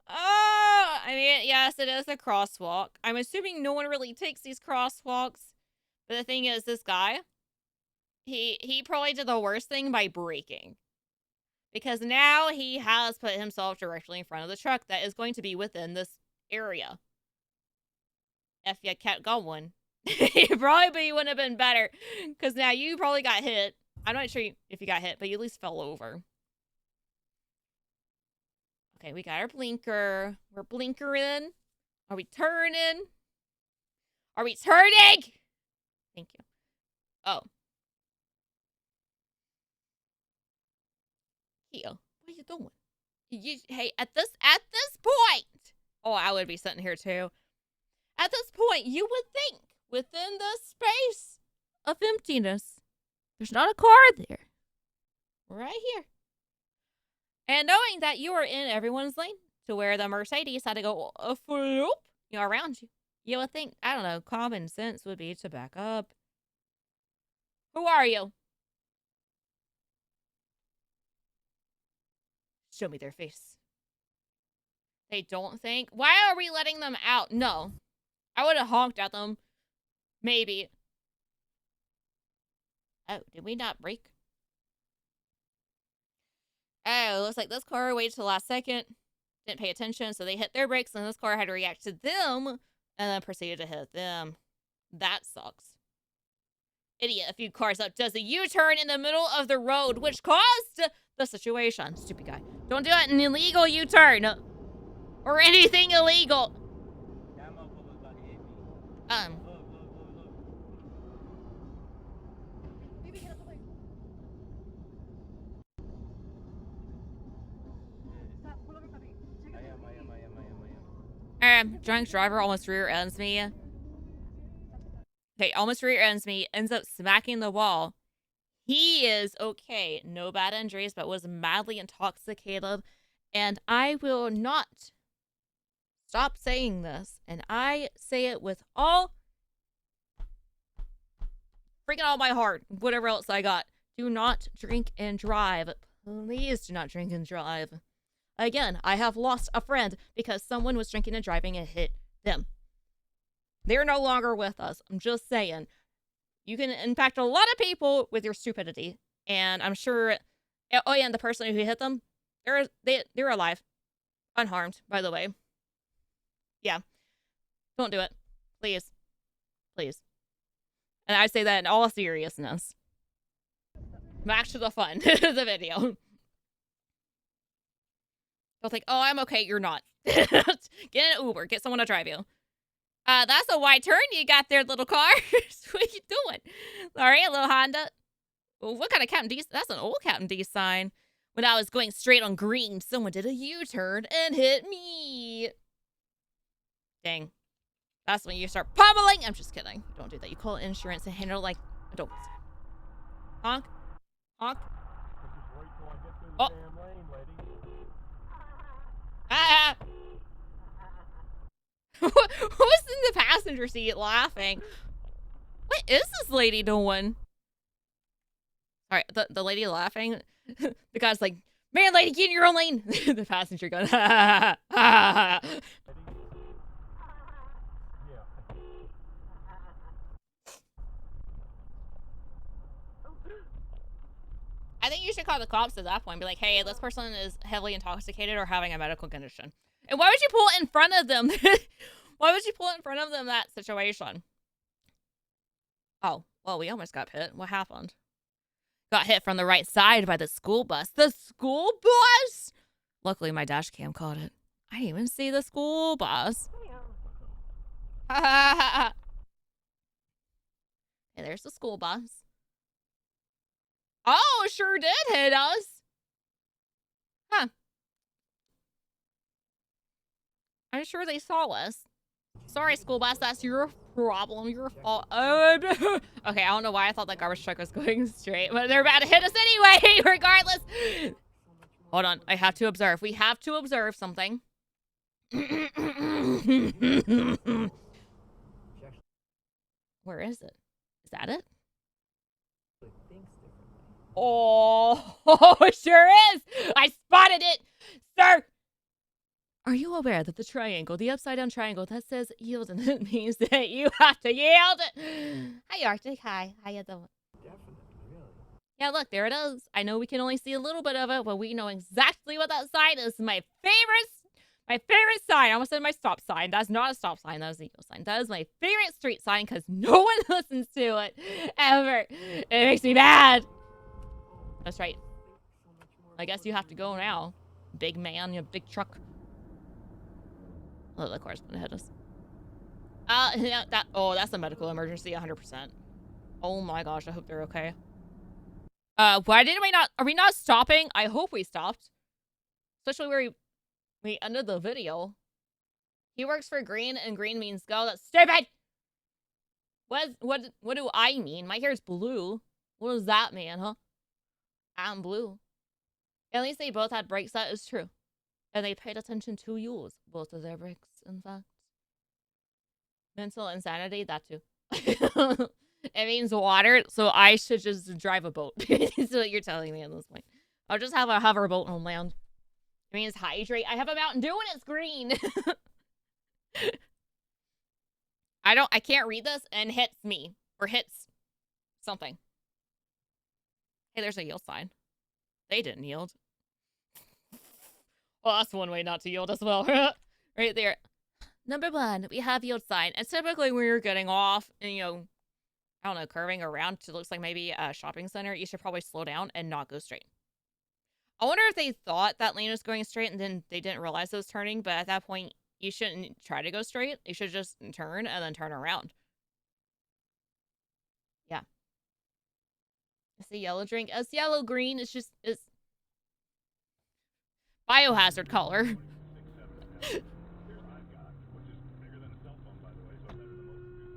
Oh, I mean, yes, it is a crosswalk. I'm assuming no one really takes these crosswalks. But the thing is, this guy, he probably did the worst thing by braking. Because now he has put himself directly in front of the truck that is going to be within this area. If you kept going, it probably would have been better. Because now you probably got hit. I'm not sure if you got hit, but you at least fell over. Okay, we got our blinker. We're blinkering. Are we turning? Are we turning? Thank you. Oh. Kia, what are you doing? Hey, at this point. Oh, I would be sitting here too. At this point, you would think within the space of emptiness, there's not a car there. Right here. And knowing that you are in everyone's lane to where the Mercedes had to go floop, around you, you would think, I don't know, common sense would be to back up. Who are you? Show me their face. They don't think. Why are we letting them out? No. I would have honked at them. Maybe. Oh, did we not brake? Oh, looks like this car waited till the last second. Didn't pay attention, so they hit their brakes, and this car had to react to them, and then proceeded to hit them. That sucks. Idiot, a few cars up, does a U-turn in the middle of the road, which caused the situation. Stupid guy. Don't do an illegal U-turn. Or anything illegal. Drunk driver almost rear ends me. Okay, almost rear ends me, ends up smacking the wall. He is okay, no bad injuries, but was madly intoxicated. And I will not stop saying this, and I say it with all my heart, whatever else I got. Do not drink and drive. Please do not drink and drive. Again, I have lost a friend because someone was drinking and driving and hit them. They're no longer with us. I'm just saying. You can impact a lot of people with your stupidity. And I'm sure... Oh, yeah, and the person who hit them, they're alive. Unharmed, by the way. Yeah. Don't do it. Please. Please. And I say that in all seriousness. Back to the fun. The video. Don't think, oh, I'm okay. You're not. Get an Uber. Get someone to drive you. That's a wide turn you got there, little car. What are you doing? All right, little Honda. What kind of Captain D? That's an old Captain D sign. When I was going straight on green, someone did a U-turn and hit me. Dang. That's when you start pummeling. I'm just kidding. Don't do that. You call insurance and handle like adults. Honk. Honk. Oh. Ah. Who's in the passenger seat laughing? What is this lady doing? All right, the lady laughing. The guy's like, man, lady, get in your own lane. The passenger going, ha ha ha. I think you should call the cops at that point and be like, hey, this person is heavily intoxicated or having a medical condition. And why would you pull in front of them? Why would you pull in front of them that situation? Oh, well, we almost got hit. What happened? Got hit from the right side by the school bus. The school bus? Luckily, my dash cam caught it. I didn't even see the school bus. Hey, there's the school bus. Oh, sure did hit us. Huh. I'm sure they saw us. Sorry, school bus. That's your problem. Your fault. Okay, I don't know why I thought that garbage truck was going straight, but they're about to hit us anyway, regardless. Hold on. I have to observe. We have to observe something. Where is it? Is that it? Thinks differently. Oh, it sure is! I spotted it! Sir! Are you aware that the triangle, the upside down triangle that says yield in it means that you have to yield? Hi, Arctic. Hi. How you doing? Definitely, really. Yeah, look, there it is. I know we can only see a little bit of it, but we know exactly what that sign is. My favorite sign. I almost said my stop sign. That's not a stop sign. That was a yield sign. That is my favorite street sign because no one listens to it ever. It makes me mad. That's right. I guess you have to go now. Big man, you big truck. Oh, the car's gonna hit us. Yeah, that's a medical emergency, 100%. Oh my gosh, I hope they're okay. Why didn't we not? Are we not stopping? I hope we stopped. Especially where we ended the video. He works for green, and green means go. That's stupid. What do I mean? My hair's blue. What does that mean, huh? I'm blue. At least they both had brakes. That is true. And they paid attention to use both of their brakes, in fact. Mental insanity, that too. It means water, so I should just drive a boat. Is what you're telling me at this point. I'll just have a hover boat on land. It means hydrate. I have a Mountain Dew and it's green. I can't read this and hits me. Or hits something. Hey, there's a yield sign. They didn't yield. Well, that's one way not to yield as well. Right there. Number 1, we have yield sign. And typically when you're getting off and, you know, I don't know, curving around to looks like maybe a shopping center, you should probably slow down and not go straight. I wonder if they thought that lane was going straight and then they didn't realize it was turning, but at that point, you shouldn't try to go straight. You should just turn and then turn around. Yeah. It's a yellow drink. It's yellow green. It's biohazard color.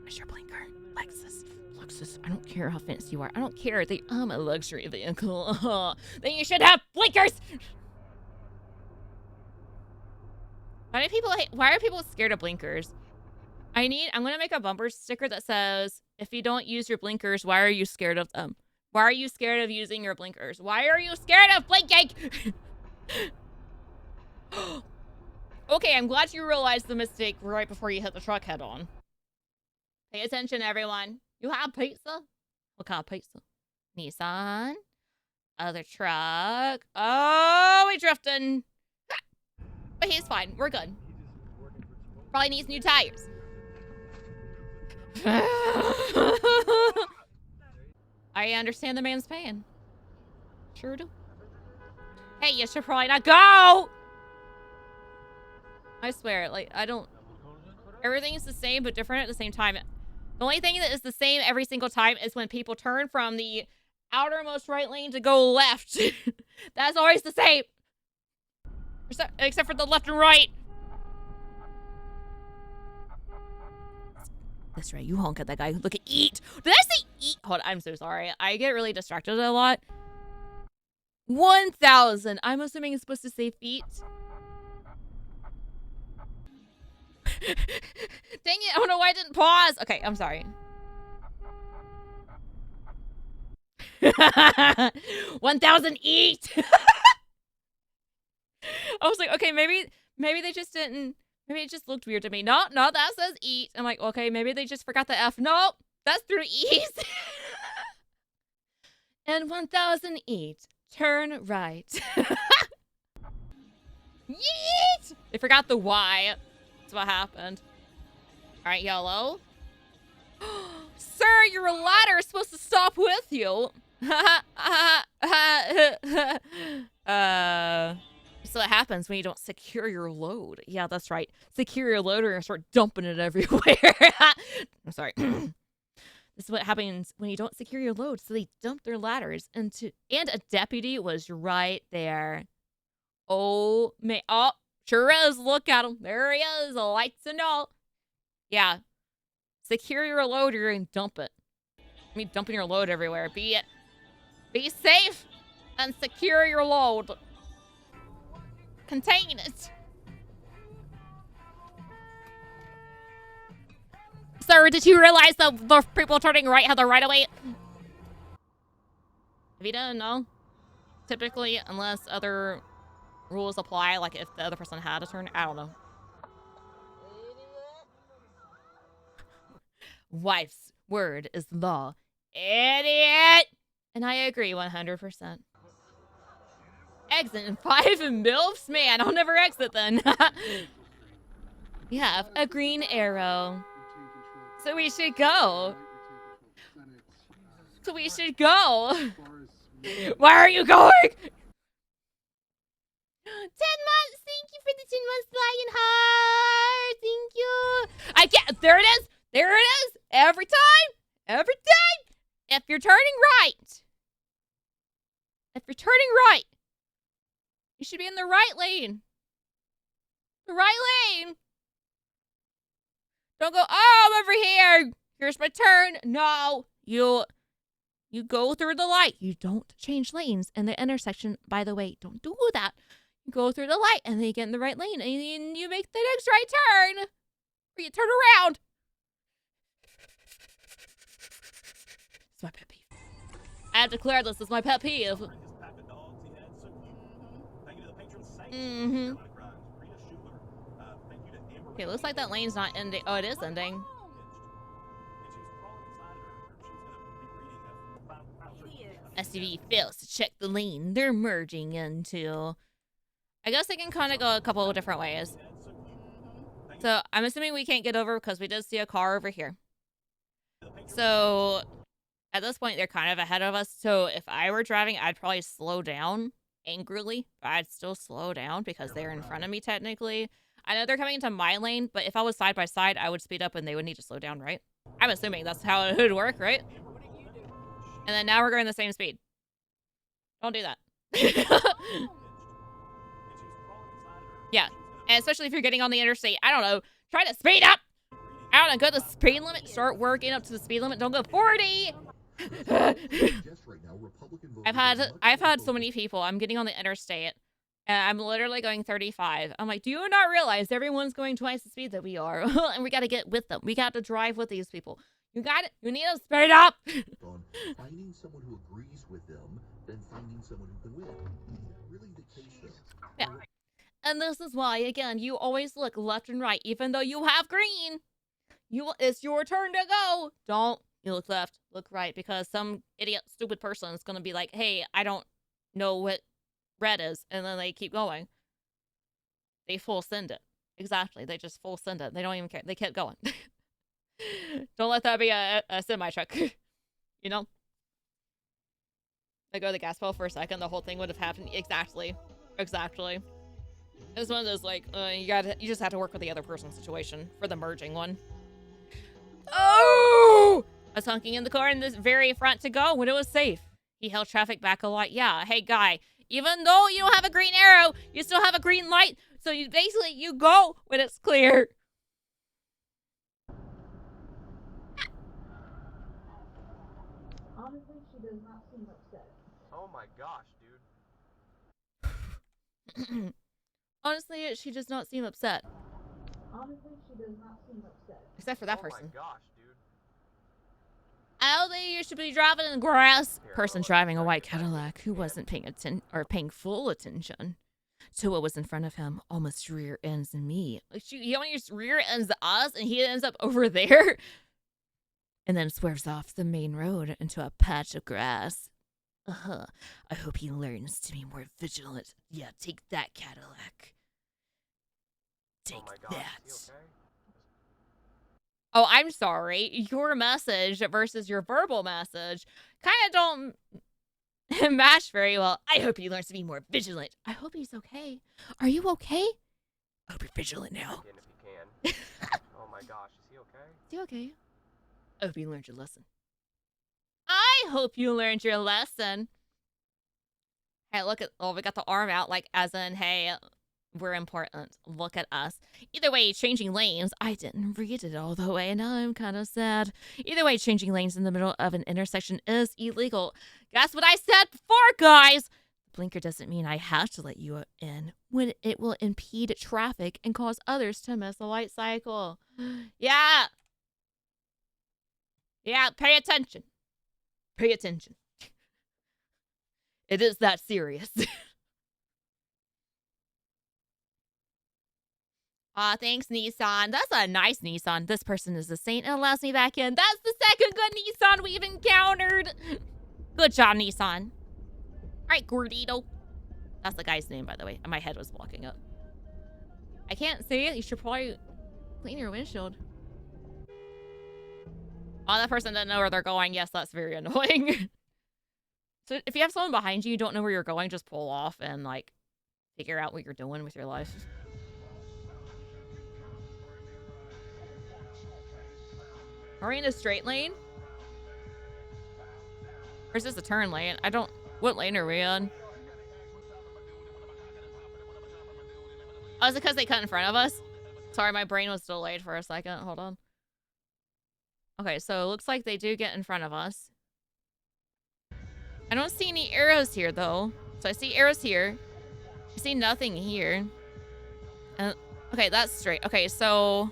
Where's your blinker? Lexus, I don't care how fancy you are. I don't care. I'm a luxury vehicle. Then you should have blinkers! Why are people scared of blinkers? I'm gonna make a bumper sticker that says, if you don't use your blinkers, why are you scared of them? Why are you scared of using your blinkers? Why are you scared of blinking? Okay, I'm glad you realized the mistake right before you hit the truck head on. Pay attention, everyone. You have pizza? What kind of pizza? Nissan? Other truck? Oh, we drifting. But he's fine. We're good. Probably needs new tires. I understand the man's pain. Sure do. Hey, you should probably not go! I swear, like, everything is the same but different at the same time. The only thing that is the same every single time is when people turn from the outermost right lane to go left. That's always the same. Except for the left and right. That's right, you honk at that guy. Look at eat. Did I say eat? Hold on, I'm so sorry. I get really distracted a lot. 1,000. I'm assuming it's supposed to say feet. Dang it, I don't know why I didn't pause. Okay, I'm sorry. 1,000 eat. I was like, okay, maybe they just didn't. Maybe it just looked weird to me. No, that says eat. I'm like, okay, maybe they just forgot the F. Nope, that's through E's. And 1,000 eat. Turn right. Yeet! They forgot the Y. That's what happened. All right, yellow. Sir, your ladder is supposed to stop with you. So what happens when you don't secure your load? Yeah, that's right. Secure your load or you start dumping it everywhere. I'm sorry. This is what happens when you don't secure your load. So they dump their ladders and a deputy was right there. Oh, man. Oh, sure is. Look at him. There he is. Lights and all. Yeah. Secure your load or you're going to dump it. I mean, dumping your load everywhere. Be safe and secure your load. Contain it. Sir, did you realize that the people turning right have the right of way? If you didn't know, typically, unless other rules apply, like if the other person had a turn, I don't know. Wife's word is law. Idiot! And I agree 100%. Exit in 5 MILFs? Man, I'll never exit then. We have a green arrow. So we should go. So we should go. Why are you going? 10 months. Thank you for the 10 months flying hard. Thank you. I can't. There it is. There it is. Every time. Every time. If you're turning right. If you're turning right. You should be in the right lane. The right lane. Don't go, oh, I'm over here. Here's my turn. No. You go through the light. You don't change lanes in the intersection. By the way, don't do that. You go through the light and then you get in the right lane and then you make the next right turn. Or you turn around. It's my pet peeve. I have declared this as my pet peeve. Okay, looks like that lane's not ending. Oh, it is ending. SUV fails to check the lane they're merging into. I guess they can kind of go a couple of different ways. So I'm assuming we can't get over because we did see a car over here. So at this point, they're kind of ahead of us. So if I were driving, I'd probably slow down angrily. But I'd still slow down because they're in front of me technically. I know they're coming into my lane, but if I was side by side, I would speed up and they would need to slow down, right? I'm assuming that's how it would work, right? And then now we're going the same speed. Don't do that. Yeah. And especially if you're getting on the interstate. I don't know. Try to speed up. I don't know. Go to the speed limit. Start working up to the speed limit. Don't go 40. I've had so many people. I'm getting on the interstate. And I'm literally going 35. I'm like, do you not realize everyone's going twice the speed that we are? And we got to get with them. We got to drive with these people. You got it. You need to speed up. Finding someone who agrees with them, then finding someone who can win. Really the case though. Yeah. And this is why, again, you always look left and right, even though you have green. It's your turn to go. Don't you look left, look right, because some idiot, stupid person is gonna be like, "Hey, I don't know what red is," and then they keep going. They full send it. Exactly. They just full send it. They don't even care. They kept going. Don't let that be a semi truck. You know? They go to the gas pedal for a second, the whole thing would have happened. Exactly. Exactly. This one is like, you just have to work with the other person's situation for the merging one. Oh! I was honking in the car in this very front to go when it was safe. He held traffic back a lot. Yeah, hey guy, even though you don't have a green arrow, you still have a green light. So you basically, you go when it's clear. Honestly, she does not seem upset. Oh my gosh, dude. Honestly, she does not seem upset. Honestly, she does not seem upset. Except for that person. Oh my gosh, dude. I don't think you should be driving in the grass. Person driving a white Cadillac who wasn't paying full attention to what was in front of him almost rear ends me. Like he only rear ends us and he ends up over there. And then swerves off the main road into a patch of grass. I hope he learns to be more vigilant. Yeah, take that, Cadillac. Take that. Okay? Oh, I'm sorry. Your message versus your verbal message kind of don't match very well. I hope he learns to be more vigilant. I hope he's okay. Are you okay? I hope you're vigilant now. Again, if you can. Oh my gosh, is he okay? Is he okay? I hope you learned your lesson. I hope you learned your lesson. Hey, look at, oh, we got the arm out, like, as in, hey, we're important. Look at us. Either way, changing lanes. I didn't read it all the way, and I'm kind of sad. Either way, changing lanes in the middle of an intersection is illegal. Guess what I said before, guys? The blinker doesn't mean I have to let you in when it will impede traffic and cause others to miss the light cycle. Yeah. Yeah, pay attention. Pay attention. It is that serious. Aw, thanks, Nissan. That's a nice Nissan. This person is a saint and allows me back in. That's the second good Nissan we've encountered. Good job, Nissan. All right, Gordito. That's the guy's name, by the way. My head was blocking up. I can't see it. You should probably clean your windshield. Oh, that person doesn't know where they're going. Yes, that's very annoying. So if you have someone behind you, you don't know where you're going, just pull off and, like, figure out what you're doing with your life. Are we in a straight lane? Or is this a turn lane? What lane are we on? Oh, is it because they cut in front of us? Sorry, my brain was delayed for a second. Hold on. Okay, so it looks like they do get in front of us. I don't see any arrows here, though. So I see arrows here. I see nothing here. Okay, that's straight. Okay, so...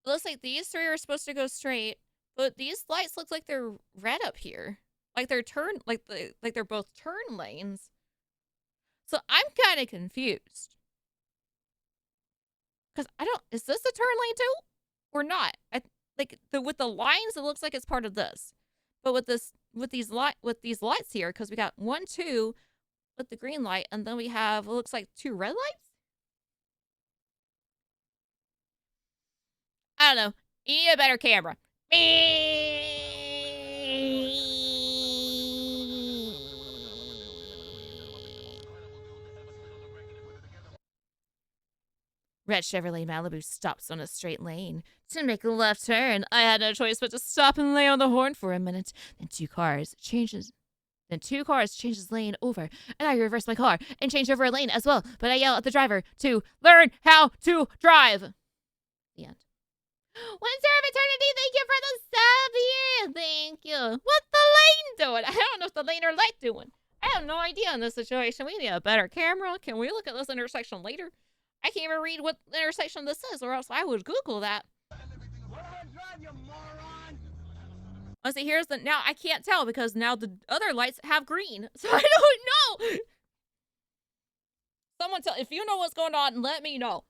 it looks like these three are supposed to go straight, but these lights look like they're red up here. Like they're like they're both turn lanes. So I'm kind of confused. Because is this a turn lane too? Or not? With the lines, it looks like it's part of this. But with these lights here, because we got 1, 2 with the green light, and then we have, it looks like 2 red lights? I don't know. You need a better camera. Red Chevrolet Malibu stops on a straight lane. To make a left turn, I had no choice but to stop and lay on the horn for a minute. Then two cars changes lane over, and I reverse my car and change over a lane as well. But I yell at the driver to learn how to drive. The end. One star of eternity, thank you for the sub here. Thank you. What's the lane doing? I don't know if the lane or light doing. I have no idea in this situation. We need a better camera. Can we look at this intersection later? I can't even read what intersection this is, or else I would Google that. Let's see, here's the, now I can't tell because now the other lights have green. So I don't know. Someone tell, if you know what's going on, let me know.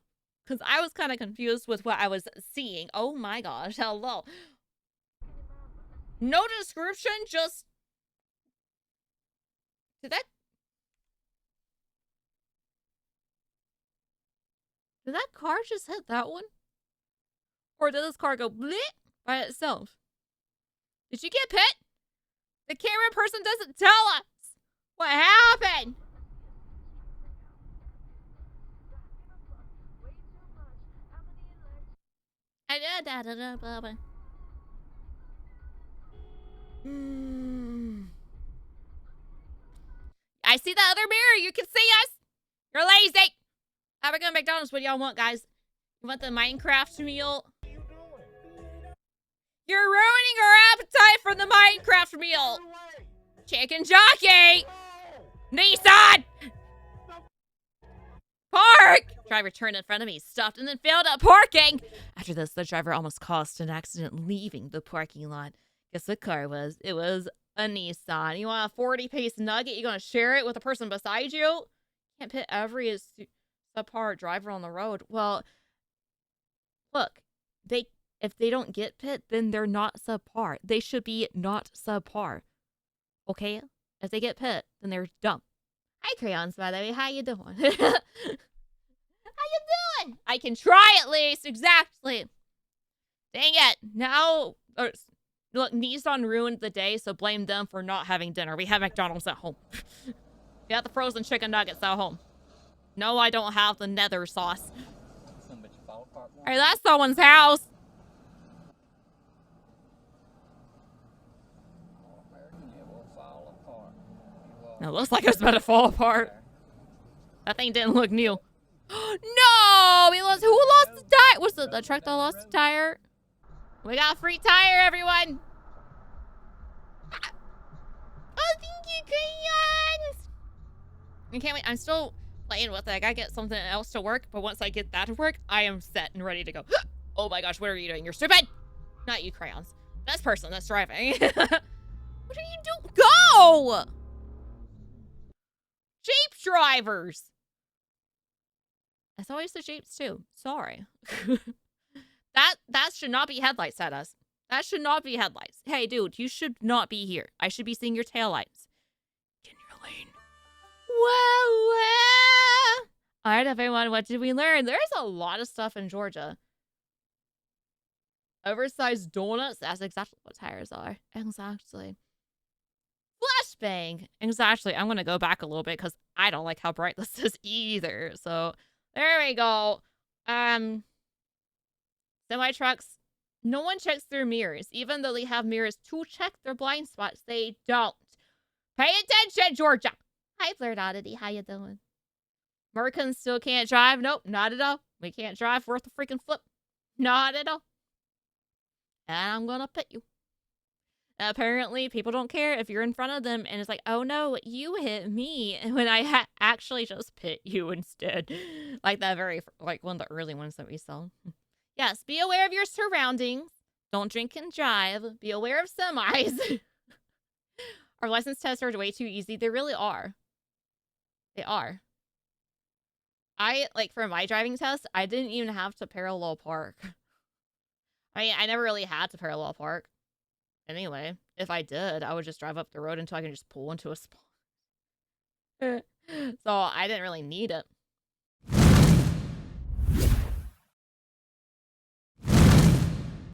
Because I was kind of confused with what I was seeing. Oh my gosh, hello. No description, just... Did that car just hit that one? Or did this car go blip by itself? Did you get pit? The camera person doesn't tell us what happened. I see the other mirror. You can see us. You're lazy. Have a good McDonald's. What do y'all want, guys? You want the Minecraft meal? You're ruining our appetite for the Minecraft meal. Chicken jockey. Nissan. Park! Driver turned in front of me, stopped, and then failed at parking. After this, the driver almost caused an accident leaving the parking lot. Guess what car it was? It was a Nissan. You want a 40-piece nugget? You gonna share it with the person beside you? Can't pit every subpar driver on the road. Well, look, if they don't get pit, then they're not subpar. They should be not subpar. Okay? If they get pit, then they're dumb. Hi, Crayons, by the way. How you doing? How you doing? I can try at least. Exactly. Dang it. Now, look, Nissan ruined the day, so blame them for not having dinner. We have McDonald's at home. We got the frozen chicken nuggets at home. No, I don't have the nether sauce. Hey, that's someone's house. It looks like it's about to fall apart. That thing didn't look new. No! Who lost the tire? Was it the truck that lost the tire? We got a free tire, everyone! Oh, thank you, crayons! I can't wait. I'm still playing with it. I gotta get something else to work, but once I get that to work, I am set and ready to go. Oh my gosh, what are you doing? You're stupid! Not you, crayons. This person that's driving. What are you doing? Go! Jeep drivers! That's always the Jeeps too. Sorry. That should not be headlights at us. That should not be headlights. Hey, dude, you should not be here. I should be seeing your taillights. Get in your lane. Whoa! All right, everyone, what did we learn? There's a lot of stuff in Georgia. Oversized donuts. That's exactly what tires are. Exactly. Flashbang. Exactly. I'm going to go back a little bit because I don't like how bright this is either. So there we go. Semi-trucks. No one checks their mirrors. Even though they have mirrors to check their blind spots, they don't. Pay attention, Georgia. Hi, Flirt Oddity. How you doing? Americans still can't drive? Nope, not at all. We can't drive worth a freaking flip. Not at all. And I'm gonna pit you. Apparently, people don't care if you're in front of them and it's like, oh no, you hit me. And when I actually just pit you instead. Like that like one of the early ones that we saw. Yes, be aware of your surroundings. Don't drink and drive. Be aware of semis. Our license tests are way too easy. They really are. They are. For my driving test, I didn't even have to parallel park. I mean, I never really had to parallel park. Anyway, if I did, I would just drive up the road until I can just pull into a spot. So I didn't really need it.